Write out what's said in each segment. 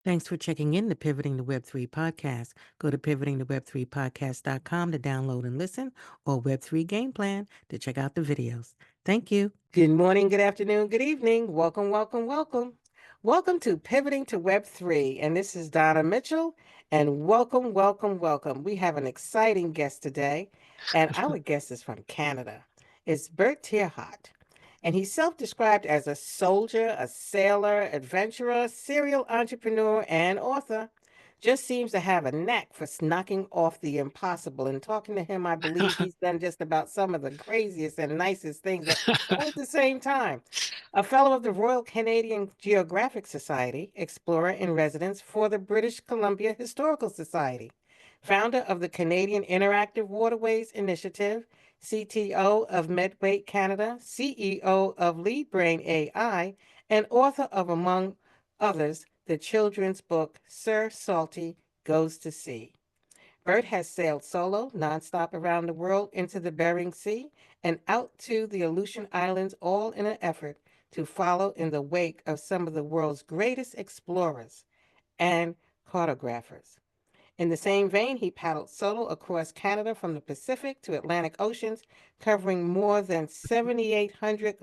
Thanks for checking in the Pivoting to Web3 podcast. Go to pivotingtoweb3podcast.com to download and listen, or Web3 Game Plan to check out the videos. Thank you. Good morning, good afternoon, good evening. Welcome, welcome, welcome. Welcome to Pivoting to Web3. And this is Donna Mitchell. And welcome, welcome, welcome. We have an exciting guest today. And our guest is from Canada. It's Bert terHart. And he's self described as a soldier, a sailor, adventurer, serial entrepreneur, and author. Just seems to have a knack for knocking off the impossible. And talking to him, I believe he's done just about some of the craziest and nicest things all at the same time. A fellow of the Royal Canadian Geographic Society, explorer in residence for the British Columbia Historical Society, founder of the Canadian Interactive Waterways Initiative, CTO of Medway Canada, CEO of LeadBrain AI, and author of, among others, the children's book Sir Salty Goes to Sea. Bert has sailed solo, nonstop around the world into the Bering Sea and out to the Aleutian Islands, all in an effort to follow in the wake of some of the world's greatest explorers and cartographers. In the same vein, he paddled solo across Canada from the Pacific to Atlantic Oceans, covering more than 7,800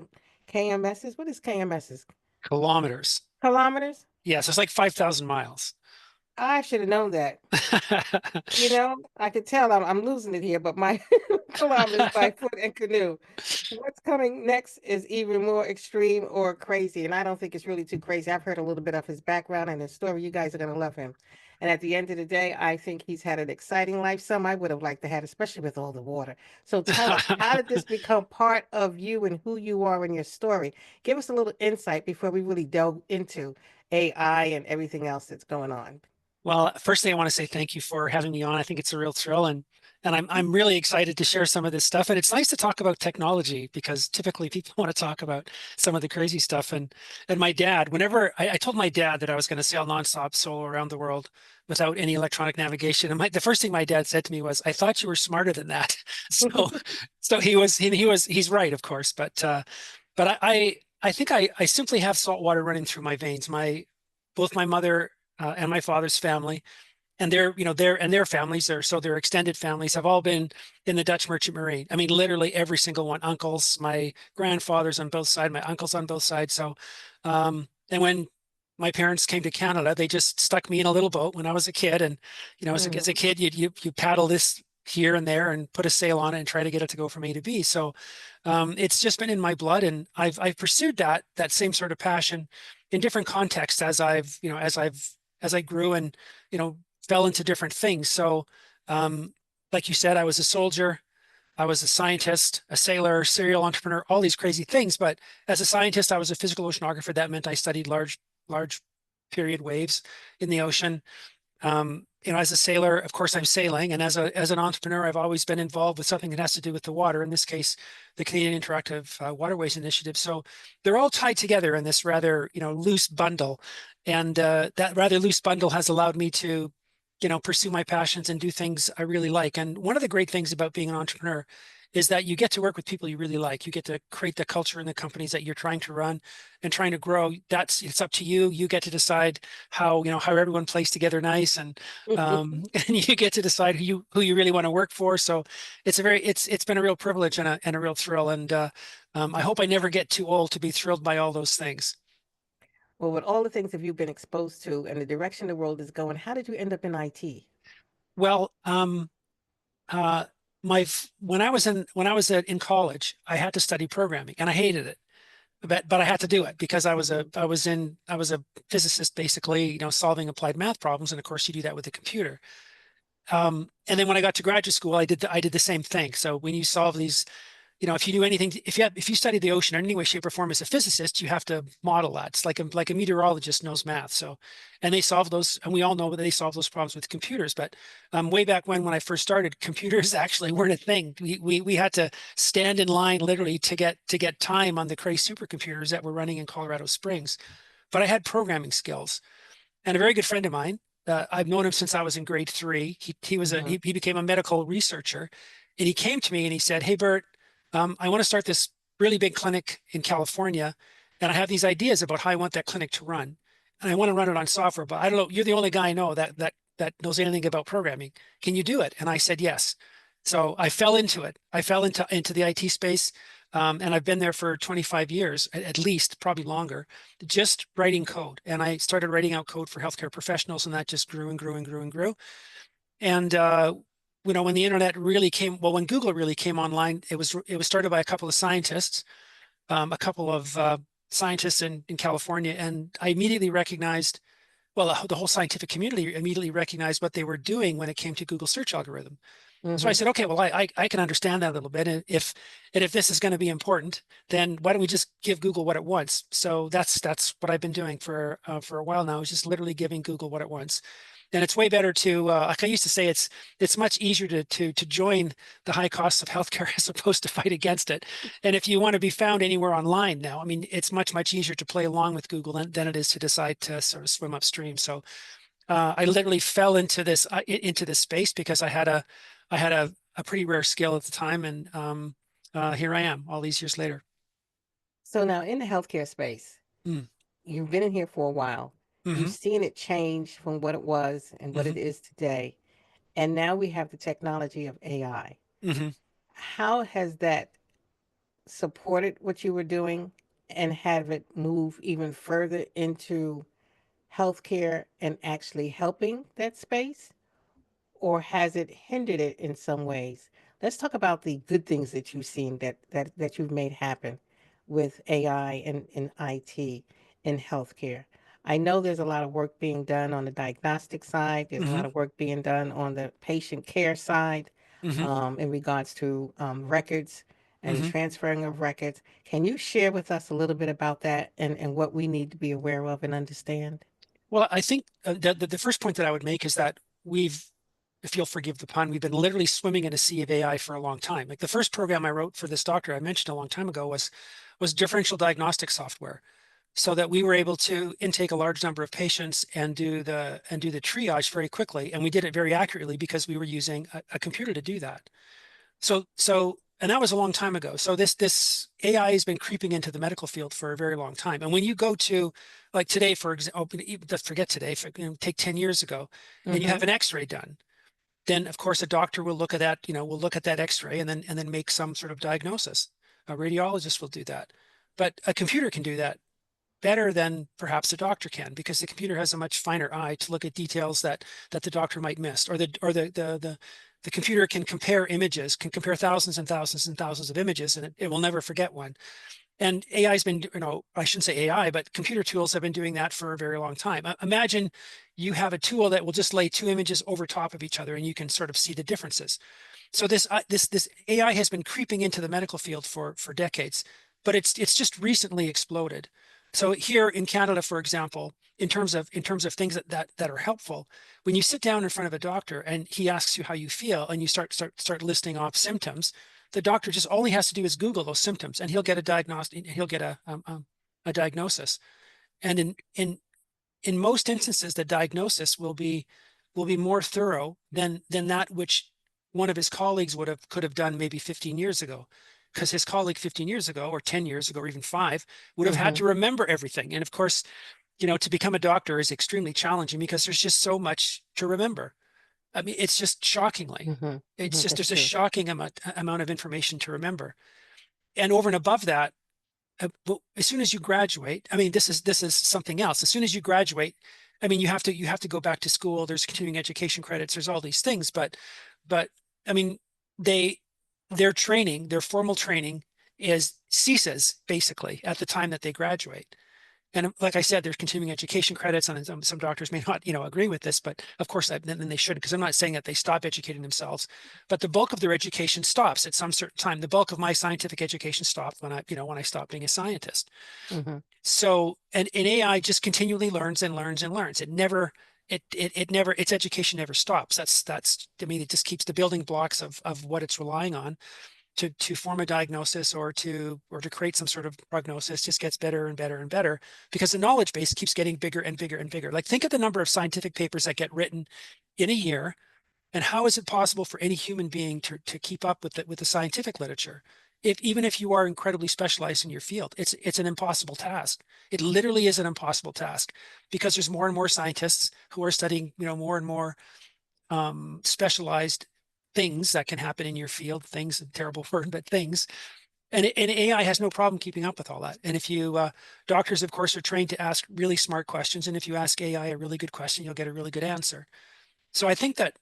KMSs. What is KMSs? Kilometers. Kilometers? Yes, it's like 5,000 miles. I should have known that. I could tell I'm losing it here, but my kilometers by foot and canoe. What's coming next is even more extreme or crazy, and I don't think it's really too crazy. I've heard a little bit of his background and his story. You guys are going to love him. And at the end of the day, I think he's had an exciting life. Some I would have liked to have, especially with all the water. So tell us, how did this become part of you and who you are in your story? Give us a little insight before we really delve into AI and everything else that's going on. Well, first thing I want to say thank you for having me on. I think it's a real thrill and I'm really excited to share some of this stuff. And it's nice to talk about technology because typically people want to talk about some of the crazy stuff. And my dad, whenever I told my dad that I was going to sail nonstop solo around the world without any electronic navigation, and the first thing my dad said to me was, "I thought you were smarter than that." So he's right, of course, but I think I simply have salt water running through my veins. Both my mother and my father's family, and their families, their extended families have all been in the Dutch Merchant Marine. I mean, literally every single one. Uncles, my grandfathers on both sides, my uncles on both sides. And when my parents came to Canada, they just stuck me in a little boat when I was a kid. And as a Mhm. kid, you paddle this here and there and put a sail on it and try to get it to go from A to B. So it's just been in my blood, and I've pursued that same sort of passion in different contexts as I grew and fell into different things. So, like you said, I was a soldier, I was a scientist, a sailor, serial entrepreneur, all these crazy things. But as a scientist, I was a physical oceanographer. That meant I studied large period waves in the ocean. As a sailor, of course, I'm sailing, and as an entrepreneur, I've always been involved with something that has to do with the water. In this case, the Canadian Interactive Waterways Initiative. So they're all tied together in this rather loose bundle, and that rather loose bundle has allowed me to pursue my passions and do things I really like. And one of the great things about being an entrepreneur is that you get to work with people you really like. You get to create the culture in the companies that you're trying to run and trying to grow. It's up to you. You get to decide how everyone plays together nice, and and you get to decide who you really want to work for. So it's been a real privilege and a real thrill. And I hope I never get too old to be thrilled by all those things. Well, with all the things that you've been exposed to and the direction the world is going, how did you end up in IT? Well, uh, when I was in college, I had to study programming, and I hated it, but I had to do it because Mhm. I was a physicist, basically, solving applied math problems, and of course you do that with a computer. And then when I got to graduate school, I did the same thing. So when you solve these, if you do anything, if you study the ocean in any way, shape, or form as a physicist, you have to model that. It's like a meteorologist knows math. So, and they solve those, and we all know that they solve those problems with computers. But way back when I first started, computers actually weren't a thing. We had to stand in line literally to get time on the Cray supercomputers that were running in Colorado Springs. But I had programming skills, and a very good friend of mine. I've known him since I was in grade three. He became a medical researcher, and he came to me and he said, "Hey, Bert, I want to start this really big clinic in California, and I have these ideas about how I want that clinic to run. and I want to run it on software, but I don't know. You're the only guy I know that knows anything about programming. Can you do it?" And I said yes. So I fell into it. I fell into the IT space, and I've been there for 25 years, at least, probably longer, just writing code. And I started writing out code for healthcare professionals, and that just grew and grew and grew and grew. And when the internet really came, well, when Google really came online, it was started by a couple of scientists, a couple of scientists in California, and I immediately recognized, well, the whole scientific community immediately recognized what they were doing when it came to Google search algorithm. So I Mm-hmm. said, okay, well, I can understand that a little bit. And if this is going to be important, then why don't we just give Google what it wants? So that's what I've been doing for a while now, is just literally giving Google what it wants. And it's way better to, like I used to say, it's much easier to join the high costs of healthcare as opposed to fight against it. And if you want to be found anywhere online now, I mean, it's much easier to play along with Google than it is to decide to sort of swim upstream. So I literally fell into this space because I had a pretty rare skill at the time, and here I am all these years later. So now in the healthcare space, Mm, you've been in here for a while. You've hmm seen it change from what it was and what hmm it is today. And now we have the technology of AI. hmm How has that supported what you were doing and have it move even further into healthcare and actually helping that space? Or has it hindered it in some ways? Let's talk about the good things that you've seen that you've made happen with AI and IT in healthcare. I know there's a lot of work being done on the diagnostic side. There's a hmm lot of work being done on the patient care side hmm in regards to records and hmm transferring of records. Can you share with us a little bit about that and what we need to be aware of and understand? Well, I think the first point that I would make is that if you'll forgive the pun, we've been literally swimming in a sea of AI for a long time. Like the first program I wrote for this doctor I mentioned a long time ago was differential diagnostic software, so that we were able to intake a large number of patients and do the triage very quickly, and we did it very accurately because we were using a computer to do that. And that was a long time ago. So this AI has been creeping into the medical field for a very long time. And when you go to, like today, for example, let's forget today, take 10 years ago, and you Mm-hmm. have an X-ray done, then of course a doctor will look at that, will look at that X-ray and then make some sort of diagnosis. A radiologist will do that, but a computer can do that better than perhaps a doctor can, because the computer has a much finer eye to look at details that the doctor might miss, or the computer can compare images, can compare thousands and thousands and thousands of images, and it will never forget one. And AI has been, I shouldn't say AI, but computer tools have been doing that for a very long time. Imagine you have a tool that will just lay two images over top of each other, and you can sort of see the differences. So this AI has been creeping into the medical field for decades, but it's just recently exploded. So here in Canada, for example, in terms of things that are helpful, when you sit down in front of a doctor and he asks you how you feel, and you start listing off symptoms, the doctor just all he has to do is Google those symptoms, and he'll get a diagnostic, he'll get a diagnosis. And in most instances, the diagnosis will be more thorough than that which one of his colleagues could have done maybe 15 years ago, because his colleague 15 years ago or 10 years ago or even 5 would have had Mm-hmm. to remember everything. And of course, to become a doctor is extremely challenging because there's just so much to remember. I mean, it's just shockingly. Mm-hmm. It's Mm-hmm. just That's there's a true. shocking amount of information to remember. And over and above that, but as soon as you graduate, I mean, this is something else. As soon as you graduate, I mean, you have to go back to school. There's continuing education credits. There's all these things, but I mean, they their formal training is ceases basically at the time that they graduate. And like I said, there's continuing education credits, and some doctors may not, agree with this, but of course, then they should, because I'm not saying that they stop educating themselves, but the bulk of their education stops at some certain time. The bulk of my scientific education stopped when I stopped being a scientist. Mm-hmm. So, and AI just continually learns and learns and learns. Its education never stops. I mean, it just keeps the building blocks of what it's relying on to form a diagnosis or to create some sort of prognosis just gets better and better and better, because the knowledge base keeps getting bigger and bigger and bigger. Like, think of the number of scientific papers that get written in a year, and how is it possible for any human being to keep up with the scientific literature? even if you are incredibly specialized in your field, it's an impossible task. It literally is an impossible task because there's more and more scientists who are studying, more and more specialized things that can happen in your field. Things, a terrible word, but things. And AI has no problem keeping up with all that. And if you, doctors, of course, are trained to ask really smart questions. And if you ask AI a really good question, you'll get a really good answer. So I think that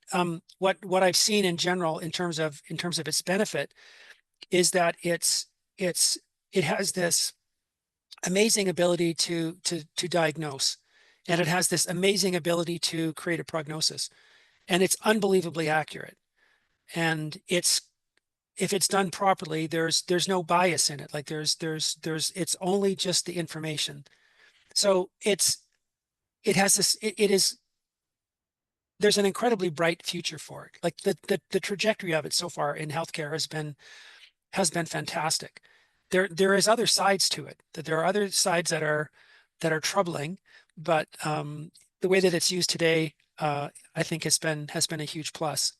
what I've seen in general in terms of its benefit is that it has this amazing ability to diagnose, and it has this amazing ability to create a prognosis, and it's unbelievably accurate. And if it's done properly, there's no bias in it. Like it's only just the information. So it has this it is there's an incredibly bright future for it. Like the trajectory of it so far in healthcare has been fantastic. There is other sides to it. That there are other sides that are troubling, but the way that it's used today, I think has been a huge plus.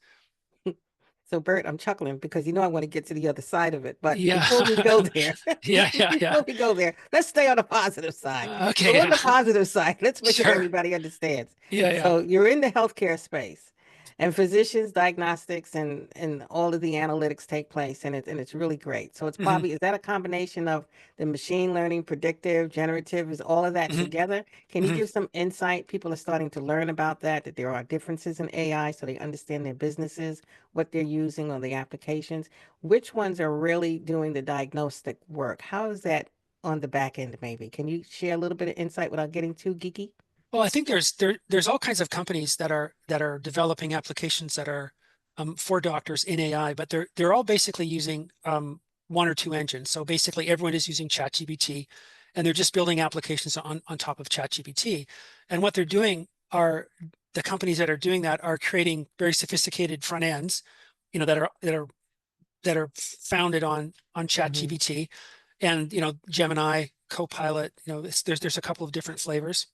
So, Bert, I'm chuckling because I want to get to the other side of it. But Yeah, before we go there, yeah, yeah, yeah. before we go there, let's stay on the positive side. Okay, So, on yeah. the positive side, let's make sure Sure. everybody understands. Yeah, yeah. So, you're in the healthcare space, and physicians, diagnostics, and all of the analytics take place, and it's really great. So, it's Hmm. probably is that a combination of the machine learning, predictive, generative, is all of that Hmm. together? Can you Hmm. give some insight? People are starting to learn about that there are differences in AI, so they understand their businesses, what they're using on the applications. Which ones are really doing the diagnostic work? How is that on the back end, maybe? Can you share a little bit of insight without getting too geeky? Well, I think there's all kinds of companies that are developing applications that are for doctors in AI, but they're all basically using one or two engines. So basically, everyone is using ChatGPT, and they're just building applications on top of ChatGPT. And what they're doing are the companies that are doing that are creating very sophisticated front ends, that are founded on Hmm. ChatGPT and Gemini, Copilot. There's a couple of different flavors,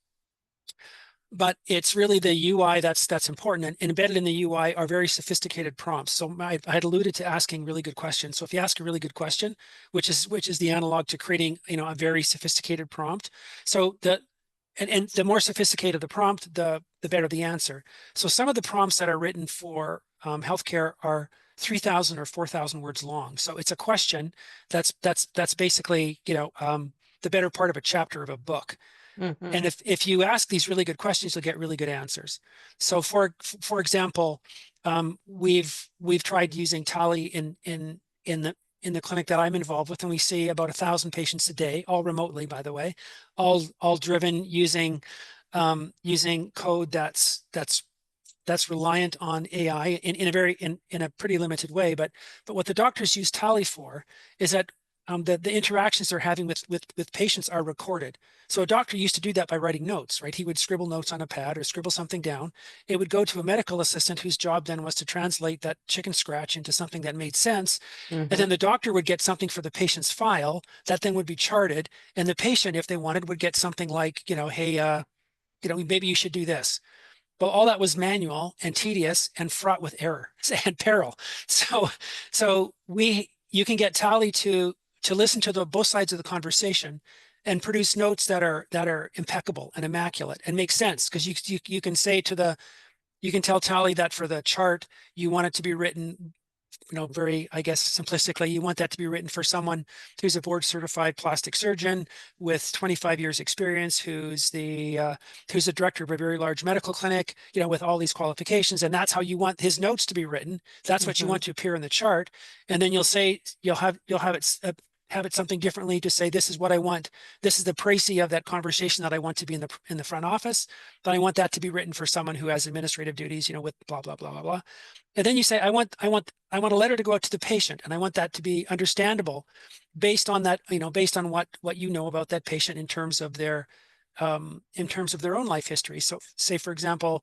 but it's really the UI that's important. And embedded in the UI are very sophisticated prompts. So I had alluded to asking really good questions. So if you ask a really good question, which is the analog to creating a very sophisticated prompt. So and the more sophisticated the prompt, the better the answer. So some of the prompts that are written for healthcare are 3,000 or 4,000 words long. So it's a question that's basically the better part of a chapter of a book. Hmm. And if you ask these really good questions, you'll get really good answers. So for example, we've tried using Tali in the clinic that I'm involved with, and we see about 1,000 patients a day, all remotely, by the way, all driven using code that's reliant on AI in a pretty limited way. But what the doctors use Tali for is that the interactions they're having with patients are recorded. So a doctor used to do that by writing notes, right? He would scribble notes on a pad or scribble something down. It would go to a medical assistant whose job then was to translate that chicken scratch into something that made sense. And Hmm. then the doctor would get something for the patient's file that then would be charted. And the patient, if they wanted, would get something like, hey, maybe you should do this. Well, all that was manual and tedious and fraught with error and peril. So, you can get Tali to listen to both sides of the conversation and produce notes that are impeccable and immaculate and make sense, because you can say you can tell Tali that for the chart you want it to be written, very, I guess, simplistically, you want that to be written for someone who's a board certified plastic surgeon with 25 years experience, who's the director of a very large medical clinic, with all these qualifications. And that's how you want his notes to be written. That's what you Hmm. want to appear in the chart. And then you'll have it something differently to say, this is what I want. This is the précis of that conversation that I want to be in the front office. But I want that to be written for someone who has administrative duties, with blah, blah, blah, blah, blah. And then you say, I want a letter to go out to the patient, and I want that to be understandable based on that, based on what you know about that patient in terms of their own life history. So say, for example,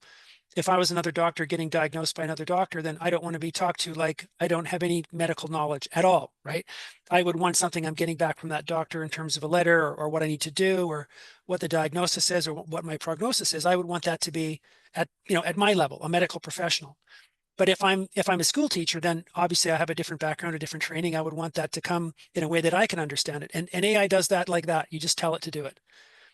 if I was another doctor getting diagnosed by another doctor, then I don't want to be talked to like I don't have any medical knowledge at all, right? I would want something I'm getting back from that doctor in terms of a letter, or what I need to do, or what the diagnosis is, or what my prognosis is. I would want that to be at my level, a medical professional. But if I'm a school teacher, then obviously I have a different background, a different training. I would want that to come in a way that I can understand it. And AI does that like that. You just tell it to do it.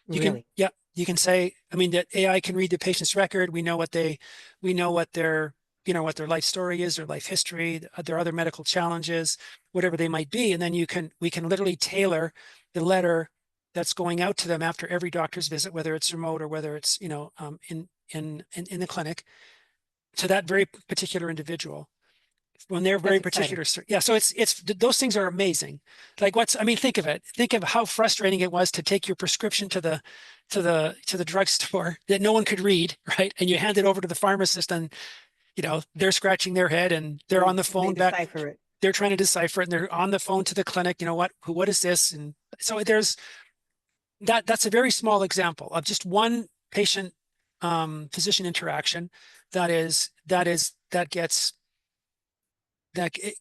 You can, Really? yeah, you can say, I mean, that AI can read the patient's record. We know what their, what their life story is, their life history, their other medical challenges, whatever they might be. And then we can literally tailor the letter that's going out to them after every doctor's visit, whether it's remote or whether it's, in the clinic, to that very particular individual when they're very That's exciting. particular. Yeah. So it's those things are amazing. Like I mean, think of it. Think of how frustrating it was to take your prescription to the drugstore that no one could read, right? And you hand it over to the pharmacist and, they're scratching their head and they're on the They phone back. decipher it. They're trying to decipher it and they're on the phone to the clinic. What is this? And so there's that's a very small example of just one patient physician interaction that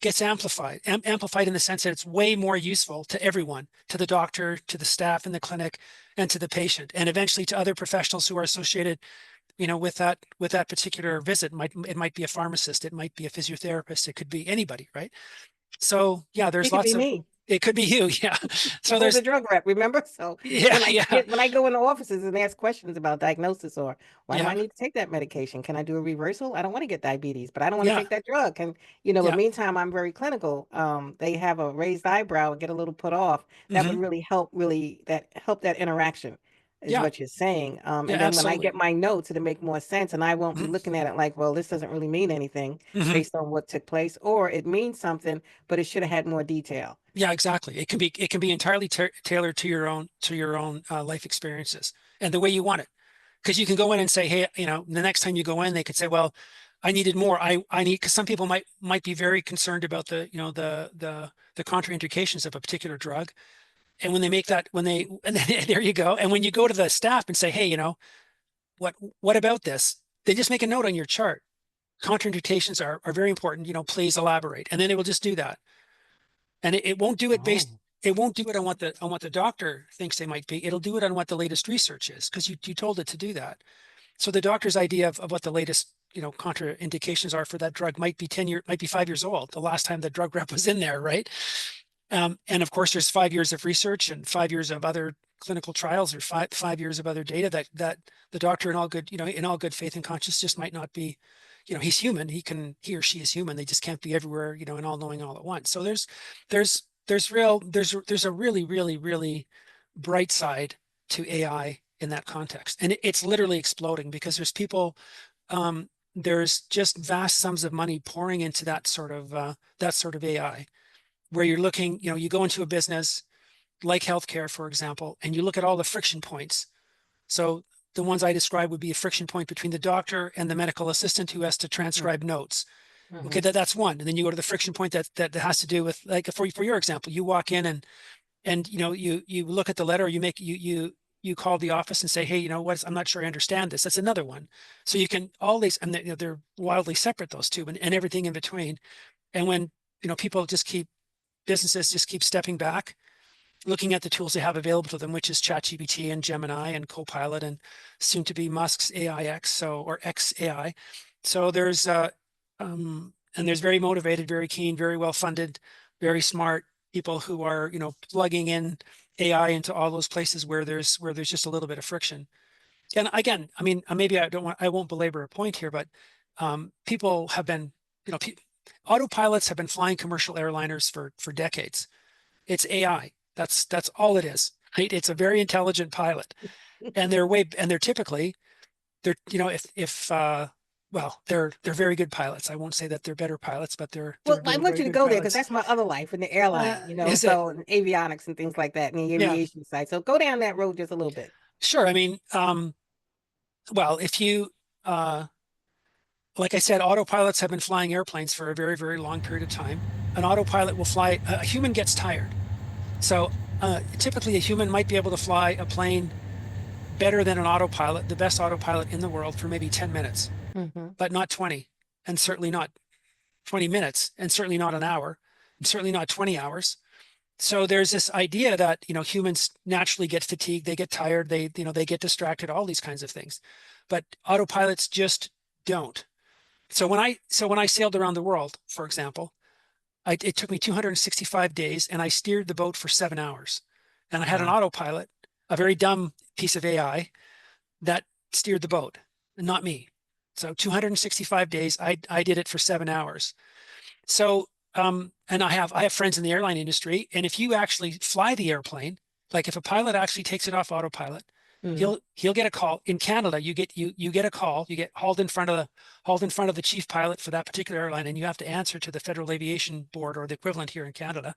gets amplified in the sense that it's way more useful to everyone, to the doctor, to the staff in the clinic, and to the patient, and eventually to other professionals who are associated, with that particular visit. It might be a pharmacist, it might be a physiotherapist, it could be anybody, right? So yeah, It there's could lots be of. me. It could be you, yeah. So I was a there's, drug rep, remember? So yeah, yeah, when I go into offices and ask questions about diagnosis or why do yeah, I need to take that medication? Can I do a reversal? I don't want to get diabetes, but I don't want to yeah, take that drug. Can but yeah. meantime, I'm very clinical. They have a raised eyebrow and get a little put off. That would Hmm. really help that interaction, is Yeah, what you're saying. yeah, And then when I get absolutely. my notes, it'll make more sense, and I won't be Hmm. looking at it like, well, this doesn't really mean anything Hmm. based on what took place, or it means something, but it should have had more detail. Yeah, exactly. It can be entirely tailored to your own life experiences and the way you want it. Because you can go in and say, hey, the next time you go in, they could say, well, I needed more. I need, because some people might be very concerned about the contraindications of a particular drug. And when they make that, and then, there you go. And when you go to the staff and say, hey, what what about this? They just make a note on your chart. Contraindications are very important. Please elaborate. And then they will just do that. And it won't do it Oh. based. It won't do it on what the doctor thinks they might be. It'll do it on what the latest research is, because you told it to do that. So the doctor's idea of what the latest, contraindications are for that drug might be 5 years old, the last time the drug rep was in there, right? And of course, there's 5 years of research and 5 years of other clinical trials, or five years of other data that the doctor, in all good faith and conscience, just might not be. He's human. He or she is human. They just can't be everywhere, and all knowing all at once. So there's a really, really, really bright side to AI in that context, and it's literally exploding because there's just vast sums of money pouring into that sort of AI, where you're looking, you go into a business like healthcare, for example, and you look at all the friction points. So the ones I described would be a friction point between the doctor and the medical assistant who has to transcribe notes. Okay, Mm-hmm. that's one. And then you go to the friction point that has to do with, like, for your example, you walk in and you look at the letter, you call the office and say, hey, I'm not sure I understand this. That's another one. So you can all these, and they're wildly separate, those two, and everything in between. And when businesses just keep stepping back, looking at the tools they have available to them, which is ChatGPT and Gemini and Copilot and soon to be Musk's AIX, or XAI. So there's very motivated, very keen, very well funded, very smart people who are, plugging in AI into all those places where there's just a little bit of friction. And again, I mean, maybe I won't belabor a point here, but people have been, you know, autopilots have been flying commercial airliners for decades. It's AI. That's all it is. Right? It's a very intelligent pilot, and they're typically, if well, they're very good pilots. I won't say that they're better pilots, but they're Well, they're I they're want very you to good go there because pilots. that's my other life in the airline, Is it? so in avionics and things like that, and the Yeah, aviation side. So go down that road just a little bit. sure. I mean, well, if you like I said, autopilots have been flying airplanes for a very, very long period of time. An autopilot will fly. A human gets tired, so typically a human might be able to fly a plane better than an autopilot, the best autopilot in the world, for maybe 10 minutes, Hmm. but not 20, and certainly not 20 minutes, and certainly not an hour, and certainly not 20 hours. So there's this idea that, humans naturally get fatigued, they get tired, they get distracted, all these kinds of things. But autopilots just don't. So when I sailed around the world, for example, it took me 265 days, and I steered the boat for 7 hours, and I had an Wow. autopilot, a very dumb piece of AI that steered the boat, not me. So 265 days, I did it for 7 hours. So, and I have friends in the airline industry, and if you actually fly the airplane, like if a pilot actually takes it off autopilot, Mm. he'll get a call. In Canada, you get a call, you get hauled in front of the chief pilot for that particular airline, and you have to answer to the Federal Aviation Board, or the equivalent here in Canada,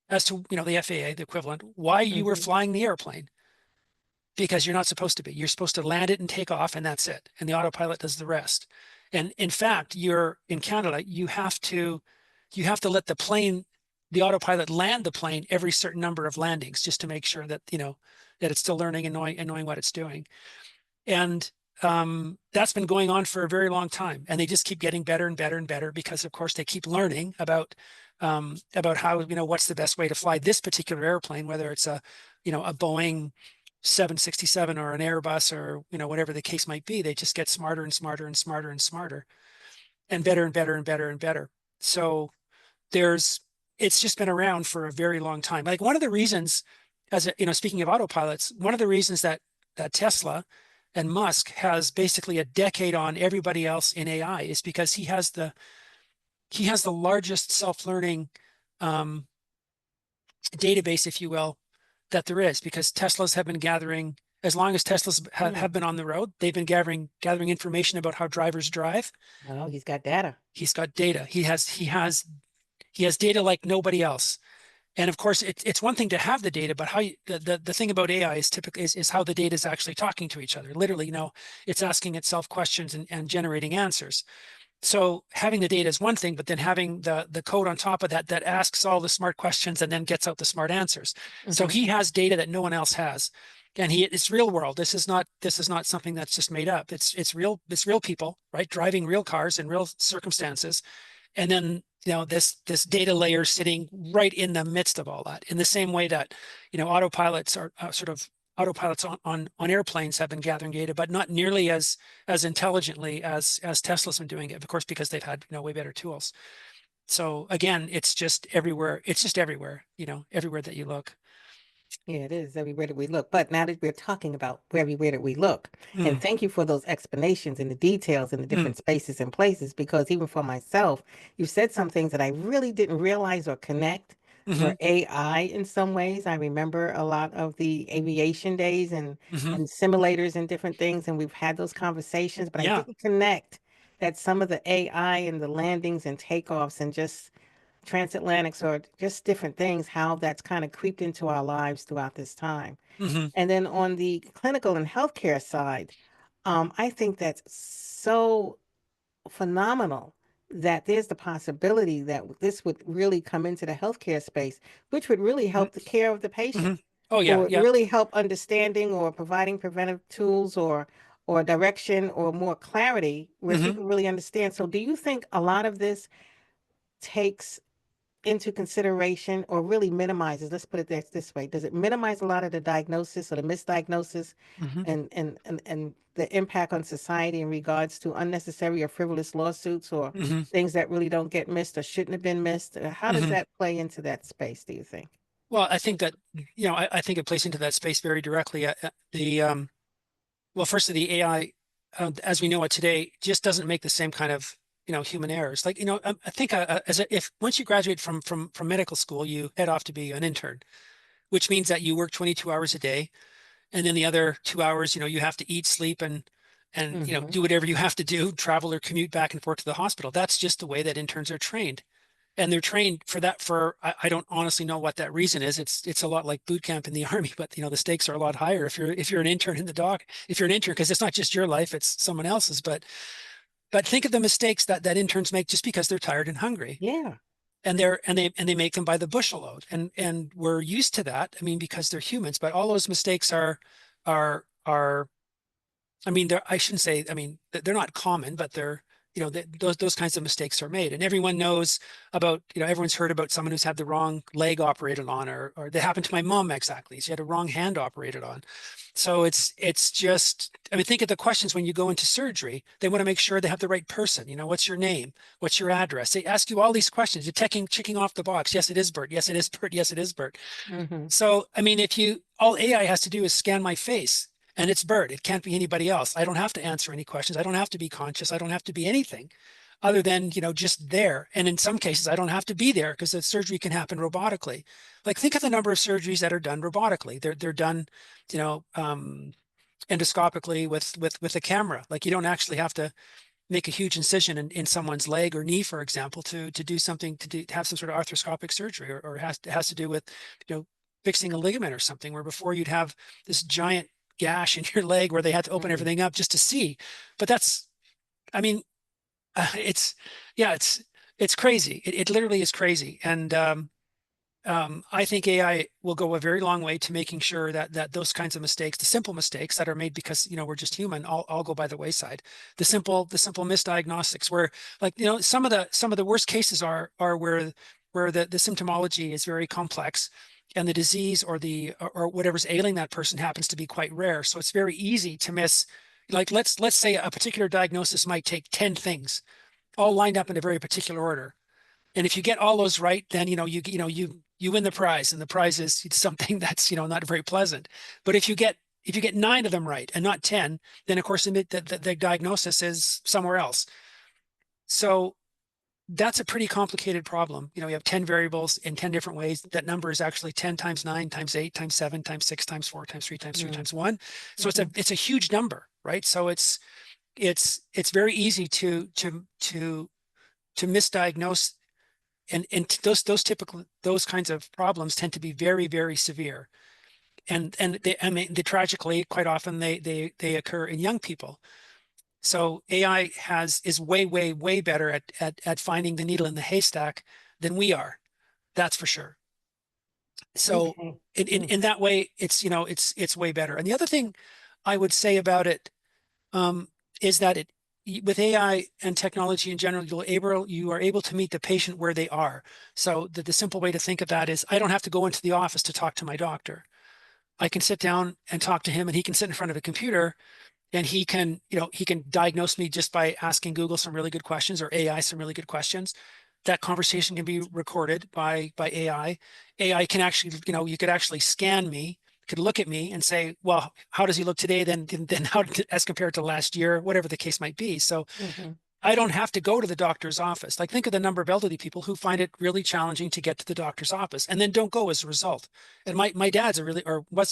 as to, the FAA, the equivalent, why you were Hmm. flying the airplane, because you're not supposed to be. You're supposed to land it and take off, and that's it. And the autopilot does the rest. And in fact, you're in Canada, you have to let the autopilot land the plane every certain number of landings, just to make sure that that it's still learning and knowing what it's doing. And that's been going on for a very long time, and they just keep getting better and better and better, because of course they keep learning about how, what's the best way to fly this particular airplane, whether it's a Boeing 767 or an Airbus, or whatever the case might be. They just get smarter and smarter and smarter and smarter, and better and better and better and better. So there's it's just been around for a very long time. Like, one of the reasons, speaking of autopilots, one of the reasons that Tesla and Musk has basically a decade on everybody else in AI is because he has the largest self-learning um, database, if you will, that there is, because Teslas have been gathering, as long as Teslas have Mm. been on the road, they've been gathering information about how drivers drive. Oh, he's got data. He's got data. He has data like nobody else. And of course, it's one thing to have the data, but the thing about AI is typically is how the data is actually talking to each other. Literally, it's asking itself questions and generating answers. So having the data is one thing, but then having the code on top of that asks all the smart questions and then gets out the smart answers. So Hmm. he has data that no one else has, and it's real world. This is not something that's just made up. It's real people, right, driving real cars in real circumstances, and then this data layer sitting right in the midst of all that. In the same way that autopilots are sort of autopilots on airplanes have been gathering data, but not nearly as intelligently as Tesla's been doing it, of course, because they've had way better tools. So again, it's just everywhere. It's just everywhere, everywhere that you look. Yeah, it is everywhere that we look. But now that we're talking about everywhere that we look, and Mm, thank you for those explanations and the details and the mm, different spaces and places, because even for myself, you said some things that I really didn't realize or connect hmm were AI in some ways. I remember a lot of the aviation days hmm and simulators and different things, and we've had those conversations, but I Yeah. didn't connect that some of the AI and the landings and takeoffs and just transatlantics or just different things, how that's kind of creeped into our lives throughout this time. hmm And then on the clinical and healthcare side, I think that's so phenomenal that there's the possibility that this would really come into the healthcare space, which would really help the care of the hmm patient, Oh yeah, or would yeah. really help understanding or providing preventive tools or direction or more clarity where hmm people really understand. So do you think a lot of this takes into consideration or really minimizes, let's put it this way, does it minimize a lot of the diagnosis or the misdiagnosis hmm and the impact on society in regards to unnecessary or frivolous lawsuits or hmm things that really don't get missed or shouldn't have been missed? How does hmm that play into that space, do you think? Well, I think that, I think it plays into that space very directly. Well, firstly, the AI, as we know it today, just doesn't make the same kind of human errors. Like, I think if once you graduate from medical school, you head off to be an intern, which means that you work 22 hours a day, and then the other 2 hours, you have to eat, sleep, and Mm-hmm. do whatever you have to do, travel or commute back and forth to the hospital. That's just the way that interns are trained, and they're trained for that. I don't honestly know what that reason is. It's a lot like boot camp in the army, but the stakes are a lot higher if you're an intern in the dock. If you're an intern, because it's not just your life, it's someone else's. But think of the mistakes that interns make just because they're tired and hungry, Yeah. and they make them by the bushel load, and we're used to that. I mean, because they're humans. But all those mistakes are I mean, I shouldn't say, I mean, they're not common, but those kinds of mistakes are made. And everyone knows about, everyone's heard about someone who's had the wrong leg operated on, or they happened to my mom exactly. She had a wrong hand operated on. So it's just, I mean, think of the questions when you go into surgery. They want to make sure they have the right person. What's your name? What's your address? They ask you all these questions. You're checking off the box. Yes, it is Bert. Yes, it is Bert. Yes, it is Bert. Mm-hmm. So, I mean, all AI has to do is scan my face and it's Bert. It can't be anybody else. I don't have to answer any questions. I don't have to be conscious. I don't have to be anything other than, just there. And in some cases, I don't have to be there because the surgery can happen robotically. Like, think of the number of surgeries that are done robotically. They're done, endoscopically with a camera. Like, you don't actually have to make a huge incision in someone's leg or knee, for example, to do something, to have some sort of arthroscopic surgery, or has to do with, fixing a ligament or something, where before you'd have this giant gash in your leg where they had to open Mm-hmm. everything up just to see. But that's, I mean, it's, yeah, it's crazy. It literally is crazy. And I think AI will go a very long way to making sure that those kinds of mistakes, the simple mistakes that are made because we're just human, all go by the wayside. The simple misdiagnostics, where, like, some of the worst cases are where the symptomology is very complex, and the disease or whatever's ailing that person happens to be quite rare. So it's very easy to miss. Like, let's say a particular diagnosis might take 10 things, all lined up in a very particular order. And if you get all those right, then you win the prize, and the prize is something that's not very pleasant. But if you get 9 of them right and not 10, then of course the diagnosis is somewhere else. So that's a pretty complicated problem. You have 10 variables in 10 different ways. That number is actually 10 times 9 times 8 times 7 times 6 times 4 times 3 times 2 times 1. So Mm-hmm. it's a huge number, right? So it's very easy to misdiagnose, and those kinds of problems tend to be very, very severe. And they tragically, quite often, they occur in young people. So AI is way, way, way better at finding the needle in the haystack than we are. That's for sure. So Okay. in that way, it's way better. And the other thing I would say about it, is that with AI and technology in general, you are able to meet the patient where they are. So the simple way to think of that is, I don't have to go into the office to talk to my doctor. I can sit down and talk to him, and he can sit in front of a computer, and he can diagnose me just by asking Google some really good questions, or AI some really good questions. That conversation can be recorded by AI. AI can actually, you could actually scan me, could look at me and say, well, how does he look today? Then how, as compared to last year, whatever the case might be. So Mm-hmm. I don't have to go to the doctor's office. Like, think of the number of elderly people who find it really challenging to get to the doctor's office and then don't go as a result. And my dad's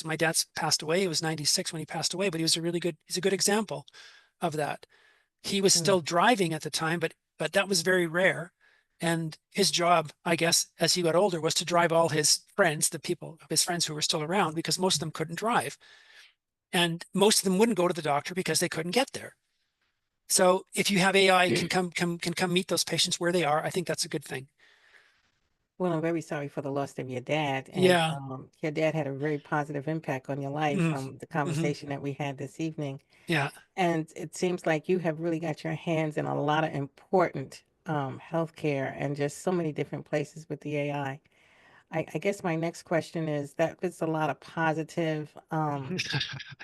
my dad's passed away. He was 96 when he passed away, but he's a good example of that. He was Mm-hmm. still driving at the time, but that was very rare. And his job, I guess, as he got older, was to drive all his friends, the people of his friends who were still around, because most of them couldn't drive. And most of them wouldn't go to the doctor because they couldn't get there. So if you have AI can come meet those patients where they are, I think that's a good thing. Well, I'm very sorry for the loss of your dad, and Yeah. your dad had a very positive impact on your life Mm, from the hmm. conversation that we had this evening. Yeah. And it seems like you have really got your hands in a lot of important healthcare and just so many different places with the AI. I guess my next question is that it's a lot of positive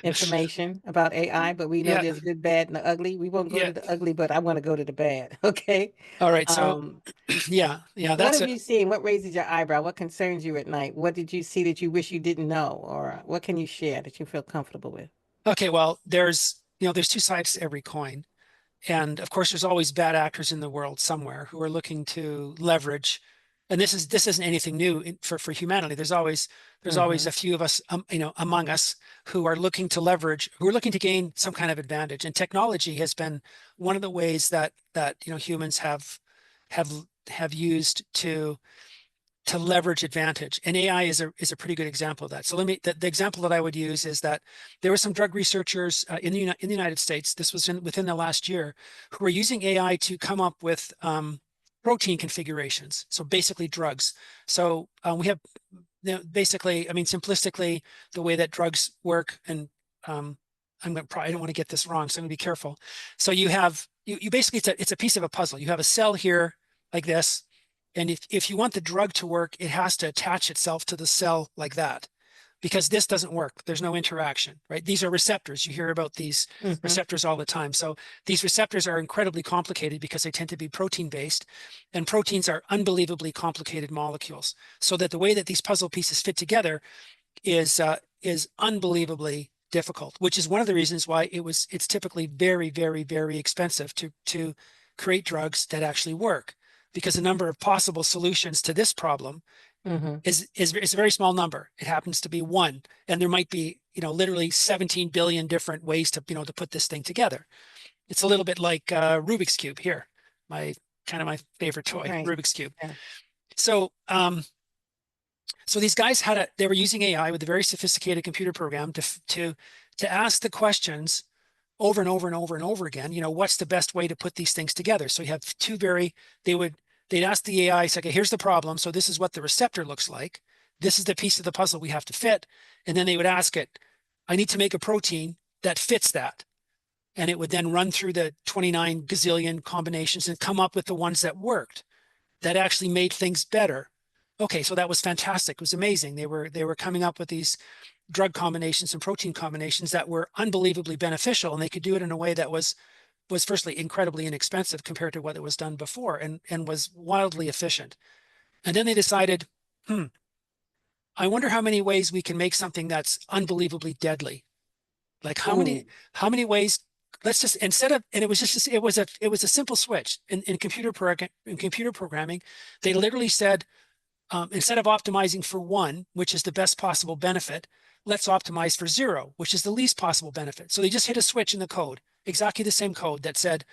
information about AI, but we know Yeah. there's good, bad, and the ugly. We won't go Yeah. to the ugly, but I want to go to the bad. Okay. All right. So Um, yeah, what that's have it. you seen? What raises your eyebrow? What concerns you at night? What did you see that you wish you didn't know? Or what can you share that you feel comfortable with? Okay. Well, there's two sides to every coin. And of course, there's always bad actors in the world somewhere who are looking to leverage. And this isn't anything new for humanity. There's always Mm-hmm. a few of us, among us, who are looking to leverage, who are looking to gain some kind of advantage. And technology has been one of the ways that humans have have used to leverage advantage. And AI is a pretty good example of that. So the example that I would use is that there were some drug researchers in the United States. This was within the last year, who were using AI to come up with protein configurations. So basically drugs. So we have, basically, I mean, simplistically, the way that drugs work, and I don't want to get this wrong, so I'm going to be careful. So you have you basically, it's a piece of a puzzle. You have a cell here like this. And if you want the drug to work, it has to attach itself to the cell like that, because this doesn't work. There's no interaction, right? These are receptors. You hear about these receptors all the time. So these receptors are incredibly complicated because they tend to be protein based, and proteins are unbelievably complicated molecules. So that the way that these puzzle pieces fit together is unbelievably difficult, which is one of the reasons why it's typically very, very, very expensive to create drugs that actually work, because the number of possible solutions to this problem is a very small number. It happens to be one, and there might be, literally 17 billion different ways to put this thing together. It's a little bit like Rubik's Cube here, my my favorite toy, Right. Rubik's Cube. Yeah. So these guys they were using AI with a very sophisticated computer program to ask the questions over and over and over and over again. What's the best way to put these things together? So you have they'd ask the AI, say, okay, here's the problem. So this is what the receptor looks like. This is the piece of the puzzle we have to fit. And then they would ask it, I need to make a protein that fits that. And it would then run through the 29 gazillion combinations and come up with the ones that worked, that actually made things better. Okay, so that was fantastic. It was amazing. They were coming up with these drug combinations and protein combinations that were unbelievably beneficial, and they could do it in a way that was firstly incredibly inexpensive compared to what it was done before, and was wildly efficient. And then they decided, I wonder how many ways we can make something that's unbelievably deadly. Like how many ways? Let's just, instead of, and it was a simple switch in computer programming. They literally said, instead of optimizing for 1, which is the best possible benefit, let's optimize for 0, which is the least possible benefit. So they just hit a switch in the code, exactly the same code that said,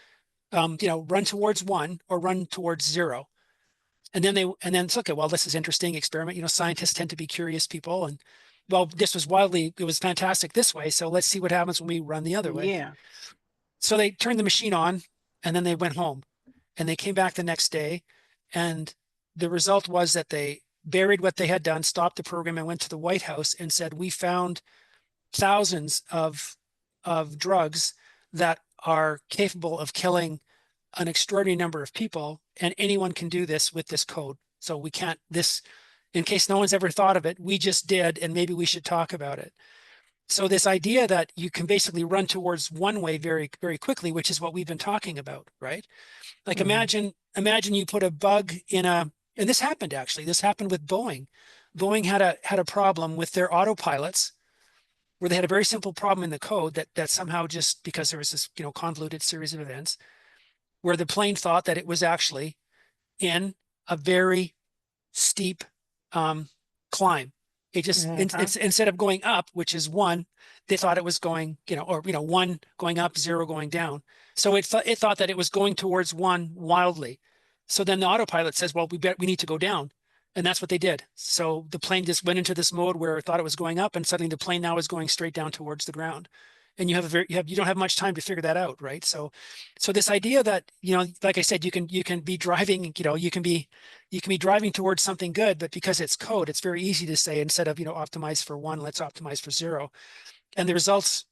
run towards 1 or run towards 0. And then it's okay, well, this is interesting experiment. Scientists tend to be curious people. And well, it was fantastic this way. So let's see what happens when we run the other way. Yeah. So they turned the machine on, and then they went home, and they came back the next day. And the result was that they buried what they had done, stopped the program, and went to the White House and said, we found thousands of drugs that are capable of killing an extraordinary number of people, and anyone can do this with this code. So we can't, in case no one's ever thought of it, we just did, and maybe we should talk about it. So this idea that you can basically run towards one way very, very quickly, which is what we've been talking about, right? Like imagine you put a bug and this happened actually. This happened with Boeing. Boeing had a problem with their autopilots, where they had a very simple problem in the code that somehow, just because there was this convoluted series of events, where the plane thought that it was actually in a very steep climb. It just instead of going up, which is 1, they thought it was going 1 going up, 0 going down. So it thought that it was going towards 1 wildly. So then the autopilot says, well, we need to go down. And that's what they did. So the plane just went into this mode where it thought it was going up, and suddenly the plane now is going straight down towards the ground. And you don't have much time to figure that out, right? So this idea that, like I said, you can be driving, you can be driving towards something good, but because it's code, it's very easy to say, instead of optimize for 1, let's optimize for 0. And the results,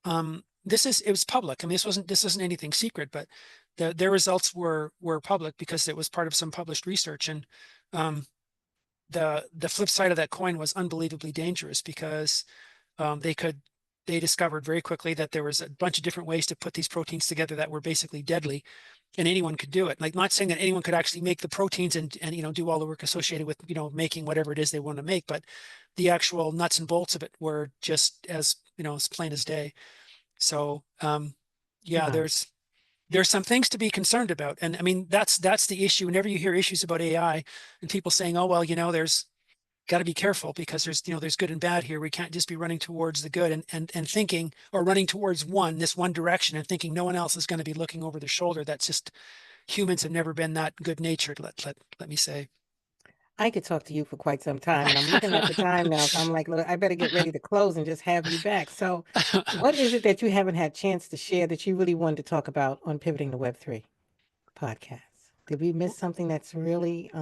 it was public. I mean, this wasn't anything secret, but their results were public because it was part of some published research. And the flip side of that coin was unbelievably dangerous, because they discovered very quickly that there was a bunch of different ways to put these proteins together that were basically deadly, and anyone could do it. Like, not saying that anyone could actually make the proteins and do all the work associated with making whatever it is they want to make, but the actual nuts and bolts of it were just as plain as day. So Wow. there's some things to be concerned about. And I mean, that's the issue. Whenever you hear issues about AI and people saying, oh, well, there's got to be careful because there's good and bad here. We can't just be running towards the good and thinking, or running towards this one direction and thinking no one else is going to be looking over their shoulder. That's just, humans have never been that good natured. Let me say. I could talk to you for quite some time, and I'm looking at the time now, so I'm like, look, I better get ready to close and just have you back. So what is it that you haven't had chance to share that you really wanted to talk about on Pivoting to Web3 podcast? Did we miss something that's really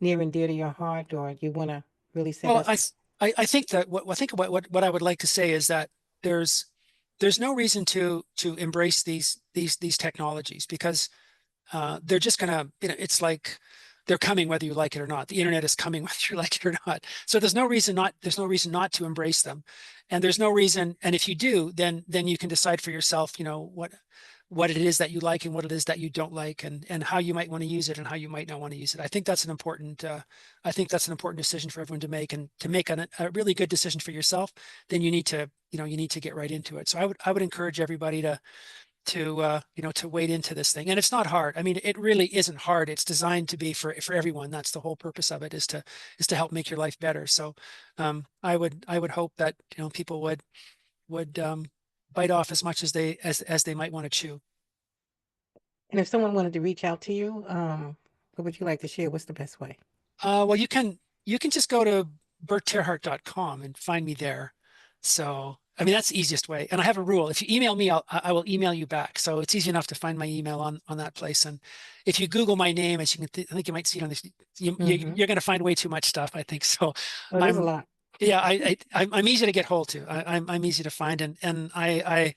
near and dear to your heart, or you want to really set Well, us? I think that what I would like to say is that there's there's no reason to embrace these technologies, because they're just gonna, it's like they're coming whether you like it or not. The internet is coming whether you like it or not. So there's no reason not to embrace them. And there's no reason, and if you do, then you can decide for yourself, what it is that you like and what it is that you don't like, and how you might want to use it and how you might not want to use it. I think that's an important decision for everyone to make, and to make a really good decision for yourself, then you need to, you need to get right into it. So I would encourage everybody to wade into this thing. And it's not hard. I mean, it really isn't hard. It's designed to be for everyone. That's the whole purpose of it, is to help make your life better. So I would hope that, people would bite off as much as they might want to chew. And if someone wanted to reach out to you, what would you like to share? What's the best way? Well, you can just go to bertterhart.com and find me there. So, I mean, that's the easiest way. And I have a rule: if you email me, I will email you back. So it's easy enough to find my email on that place. And if you Google my name, as you can, I think you might see it on this. Mm-hmm. You're going to find way too much stuff, I think. So, Oh, there's a I'm lot. yeah, I'm easy to get hold to. I'm easy to find, and I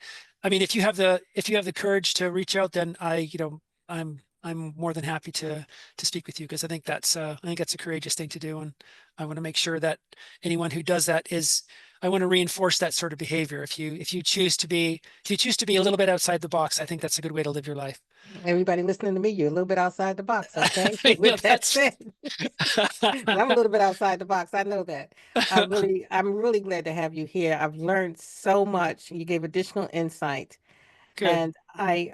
mean, if you have the courage to reach out, then I'm more than happy to speak with you, because I think that's a courageous thing to do, and I want to make sure that anyone who does that is, I want to reinforce that sort of behavior. If you choose to be a little bit outside the box, I think that's a good way to live your life. Everybody listening to me, you're a little bit outside the box, okay? I know With that that's said, and I'm a little bit outside the box. I know that. I'm really glad to have you here. I've learned so much. You gave additional insight. good. And I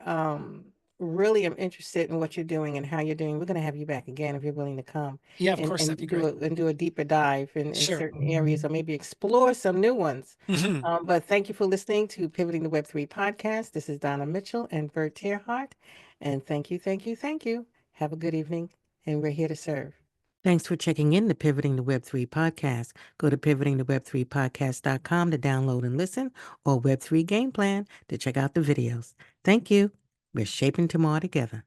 really am interested in what you're doing and how you're doing. We're going to have you back again if you're willing to come Yeah, of and, course, that'd be and do great. a deeper dive in Sure. certain areas, or maybe explore some new ones. Hmm. But thank you for listening to Pivoting the Web3 podcast. This is Donna Mitchell and Bert terHart. And thank you, thank you, thank you. Have a good evening, and we're here to serve. Thanks for checking in the Pivoting the Web3 podcast. Go to pivotingtheweb3podcast.com to download and listen, or Web3 Game Plan to check out the videos. Thank you. We're shaping tomorrow together.